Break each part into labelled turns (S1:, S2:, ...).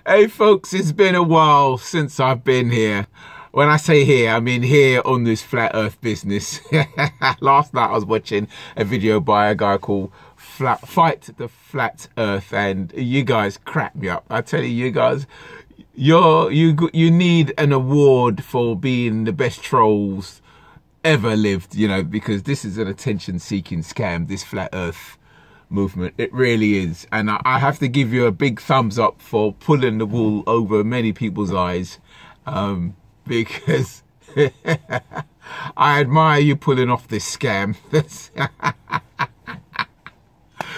S1: Hey folks, it's been a while since I've been here. When I say here, I mean here on this flat earth business. Last night I was watching a video by a guy called Fight the Flat Earth, and you guys crack me up. I tell you, you guys, you need an award for being the best trolls ever lived, you know, because this is an attention-seeking scam, this flat earth movement. It really is. And I have to give you a big thumbs up for pulling the wool over many people's eyes, because I admire you pulling off this scam.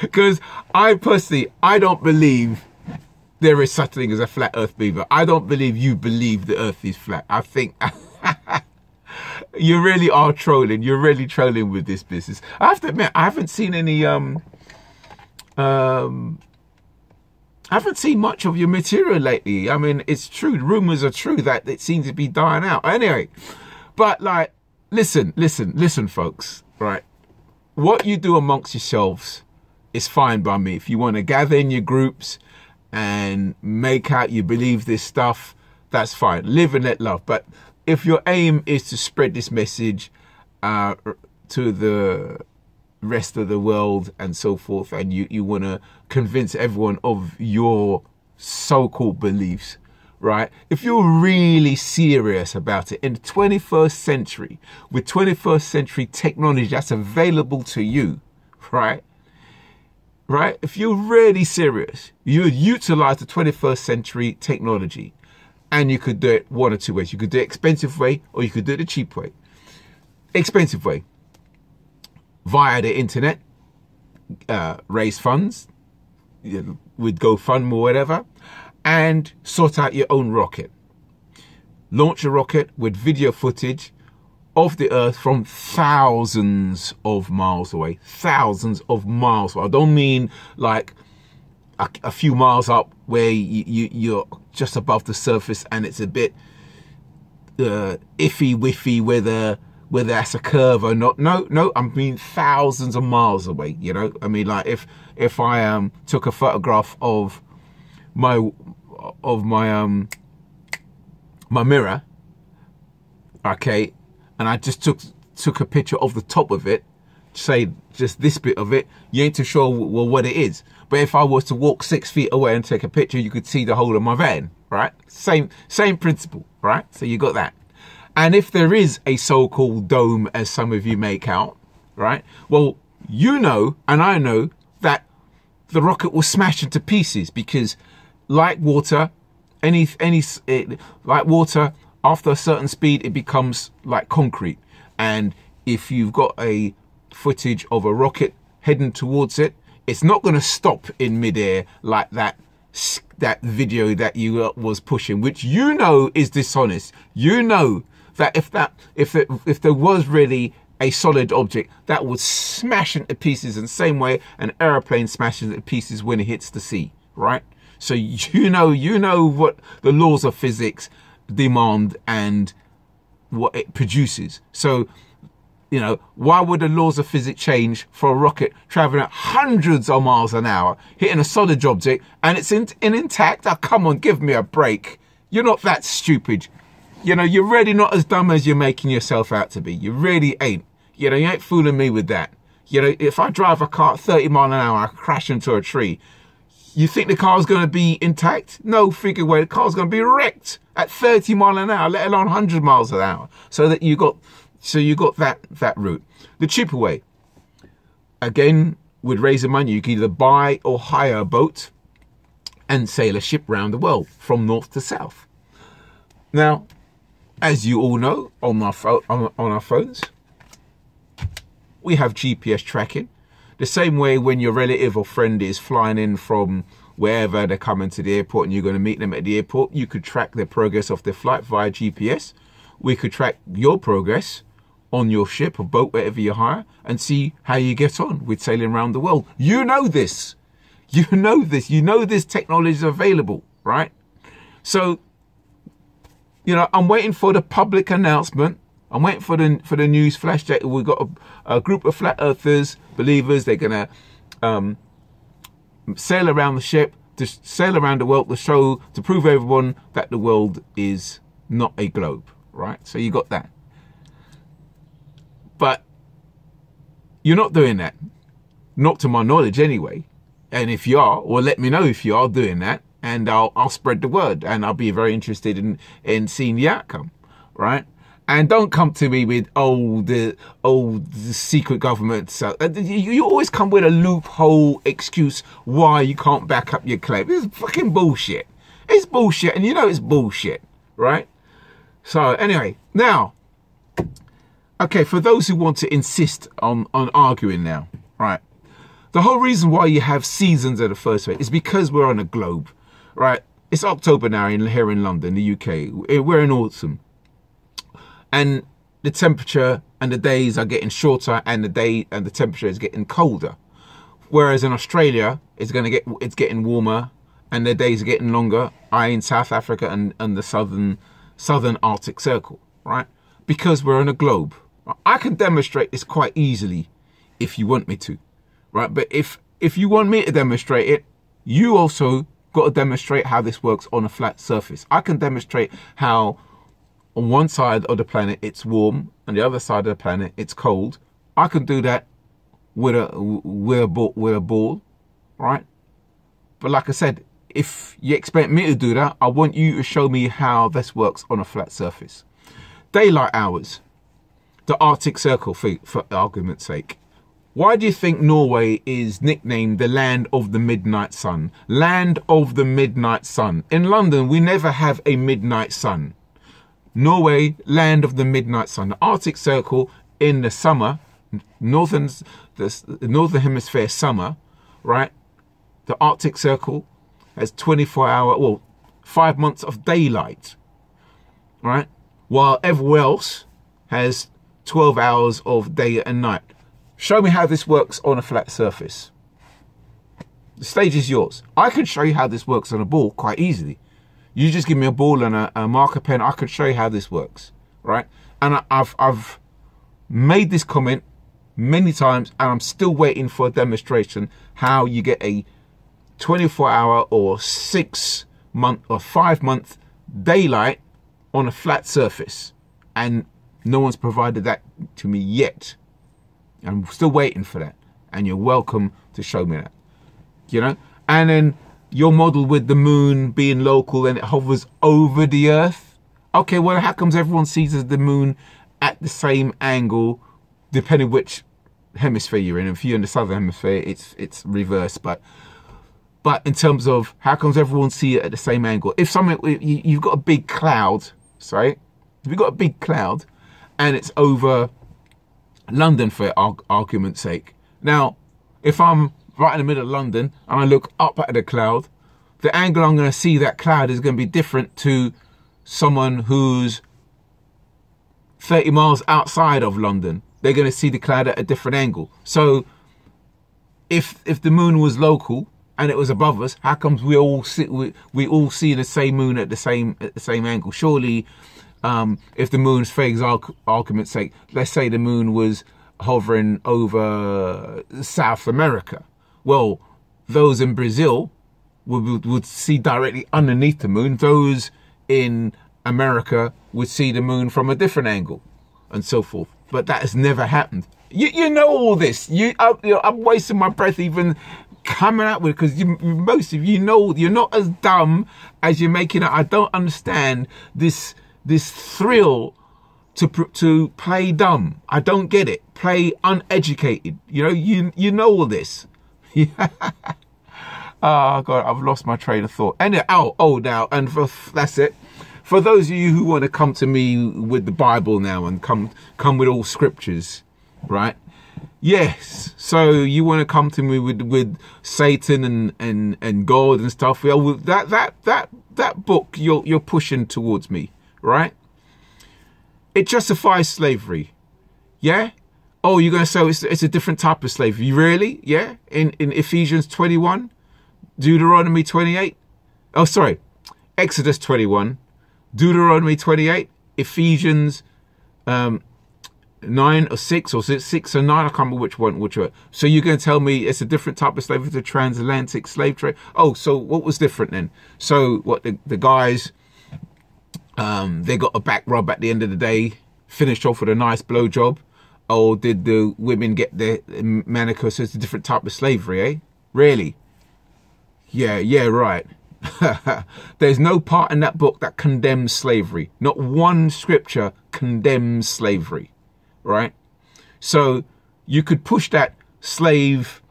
S1: Because I personally, I don't believe there is such a thing as a flat earth believer. I don't believe you believe the earth is flat. I think you really are trolling. You're really trolling with this business. I have to admit, I haven't seen any I haven't seen much of your material lately. I mean, it's true, rumors are true that it seems to be dying out. Anyway, but like, listen folks, right? What you do amongst yourselves is fine by me. If you want to gather in your groups and make out you believe this stuff, that's fine. Live and let love. But if your aim is to spread this message to the rest of the world and so forth, and you want to convince everyone of your so-called beliefs, right? If you're really serious about it in the 21st century, with 21st century technology that's available to you, right? If you're really serious, you would utilize the 21st century technology, and you could do it one or two ways. You could do it expensive way, or you could do it the cheap way. Expensive way, via the internet, raise funds with GoFundMe or whatever, and sort out your own rocket. Launch a rocket with video footage of the earth from thousands of miles away. Thousands of miles. I don't mean like a few miles up where you're just above the surface and it's a bit iffy-wiffy whether that's a curve or not. No, I mean thousands of miles away, you know. I mean, like if I took a photograph of my mirror, okay, and I just took a picture of the top of it, say just this bit of it, you ain't too sure well what it is. But if I was to walk 6 feet away and take a picture, you could see the whole of my van, right? Same principle, right? So you got that. And if there is a so-called dome, as some of you make out, right? Well, you know, and I know that the rocket will smash into pieces, because like water, like water, after a certain speed, it becomes like concrete. And if you've got a footage of a rocket heading towards it, it's not going to stop in midair like that video that you was pushing, which you know is dishonest. You know that if there was really a solid object, that would smash into pieces in the same way an airplane smashes into pieces when it hits the sea, right? So you know what the laws of physics demand and what it produces. So, you know, why would the laws of physics change for a rocket traveling at hundreds of miles an hour, hitting a solid object, and it's intact? Oh, come on, give me a break. You're not that stupid. You know, you're really not as dumb as you're making yourself out to be. You really ain't. You know, you ain't fooling me with that. You know, if I drive a car at 30 miles an hour, I crash into a tree, you think the car's going to be intact? No freaking way. The car's going to be wrecked at 30 miles an hour, let alone 100 miles an hour. So you got that route. The cheaper way, again, with raising money, you can either buy or hire a boat and sail a ship around the world from north to south. Now, as you all know, on our phones, we have GPS tracking. The same way when your relative or friend is flying in from wherever they're coming to the airport and you're going to meet them at the airport, you could track the progress of their flight via GPS. We could track your progress on your ship or boat, wherever you hire, and see how you get on with sailing around the world. You know this. You know this. You know this technology is available, right? So, you know, I'm waiting for the public announcement. I'm waiting for the news flash that we've got a group of flat earthers, believers. They're gonna sail around the ship to sail around the world to show, to prove everyone that the world is not a globe, right? So you got that. But you're not doing that. Not to my knowledge anyway. And if you are, well, let me know if you are doing that, and I'll spread the word, and I'll be very interested in seeing the outcome, right? And don't come to me with, the secret government. So you always come with a loophole excuse why you can't back up your claim. It's fucking bullshit. It's bullshit, and you know it's bullshit, right? So anyway, now, okay, for those who want to insist on arguing now, right? The whole reason why you have seasons in the first place is because we're on a globe, right? It's October now here in London, the UK. We're in autumn. And the temperature and the days are getting shorter, and the temperature is getting colder. Whereas in Australia, it's getting warmer, and the days are getting longer, in South Africa and the southern Arctic Circle, right? Because we're on a globe. I can demonstrate this quite easily if you want me to, right? But if you want me to demonstrate it, you also got to demonstrate how this works on a flat surface. I can demonstrate how on one side of the planet it's warm, and the other side of the planet it's cold. I can do that with a ball, right? But like I said, if you expect me to do that, I want you to show me how this works on a flat surface. Daylight hours, the Arctic Circle, for argument's sake. Why do you think Norway is nicknamed the land of the midnight sun? Land of the midnight sun. In London, we never have a midnight sun. Norway, land of the midnight sun. The Arctic Circle in the summer, northern hemisphere summer, right? The Arctic Circle has 5 months of daylight, right? While everywhere else has 12 hours of day and night. Show me how this works on a flat surface. The stage is yours. I can show you how this works on a ball quite easily. You just give me a ball and a marker pen. I can show you how this works, right? And I've made this comment many times, and I'm still waiting for a demonstration how you get a 24-hour or 6 month or 5 month daylight on a flat surface, and no one's provided that to me yet. I'm still waiting for that, and you're welcome to show me that, you know. And then your model with the moon being local and it hovers over the earth. Okay, well, how comes everyone sees the moon at the same angle, depending which hemisphere you're in? If you're in the southern hemisphere, it's reversed. But in terms of how comes everyone see it at the same angle? If you've got a big cloud, sorry, if you've got a big cloud and it's over London, for argument's sake. Now, if I'm right in the middle of London and I look up at the cloud, the angle I'm going to see that cloud is going to be different to someone who's 30 miles outside of London. They're going to see the cloud at a different angle. So if the moon was local and it was above us, how comes we all see the same moon at the same angle? Surely, if the moon's, for argument's sake, let's say the moon was hovering over South America. Well, those in Brazil would see directly underneath the moon. Those in America would see the moon from a different angle, and so forth. But that has never happened. You know all this. I'm wasting my breath even coming out with it, because most of you know you're not as dumb as you're making it. I don't understand this thrill to play dumb. I don't get it. Play uneducated. You know, you know all this. Oh God, I've lost my train of thought. And now, and that's it. For those of you who want to come to me with the Bible now and come with all scriptures, right? Yes. So you want to come to me with Satan and God and stuff. Well, that book you're pushing towards me, right? It justifies slavery. Yeah? Oh, you're going to say it's a different type of slavery. Really? Yeah? In Ephesians 21, Deuteronomy 28. Oh, sorry. Exodus 21, Deuteronomy 28, Ephesians 9 or 6, or 6 or 9, I can't remember which one. So you're going to tell me it's a different type of slavery, the transatlantic slave trade? Oh, so what was different then? So what, the guys, they got a back rub at the end of the day, finished off with a nice blowjob? Or did the women get their manicure? So it's a different type of slavery, eh? Really? Yeah, right. There's no part in that book that condemns slavery. Not one scripture condemns slavery, right? So you could push that slave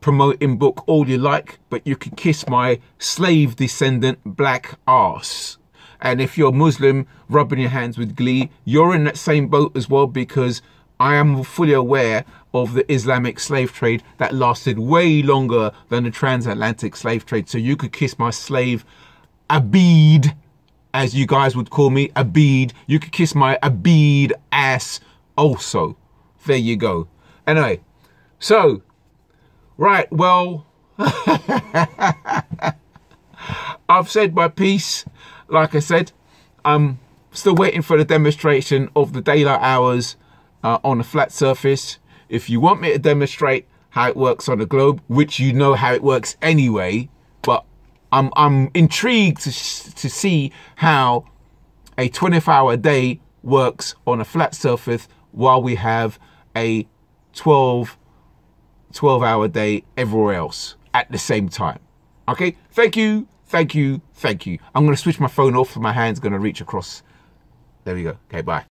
S1: promoting book all you like, but you could kiss my slave descendant black arse. And if you're Muslim rubbing your hands with glee, you're in that same boat as well, because I am fully aware of the Islamic slave trade that lasted way longer than the transatlantic slave trade. So you could kiss my slave Abid, as you guys would call me, Abid. You could kiss my Abid ass also. There you go. Anyway, so, right, well, I've said my piece. Like I said, I'm still waiting for the demonstration of the daylight hours on a flat surface. If you want me to demonstrate how it works on the globe, which you know how it works anyway, but I'm intrigued to see how a 24-hour day works on a flat surface while we have a 12-hour day everywhere else at the same time. Okay, thank you. I'm going to switch my phone off, so my hand's going to reach across. There we go. Okay, bye.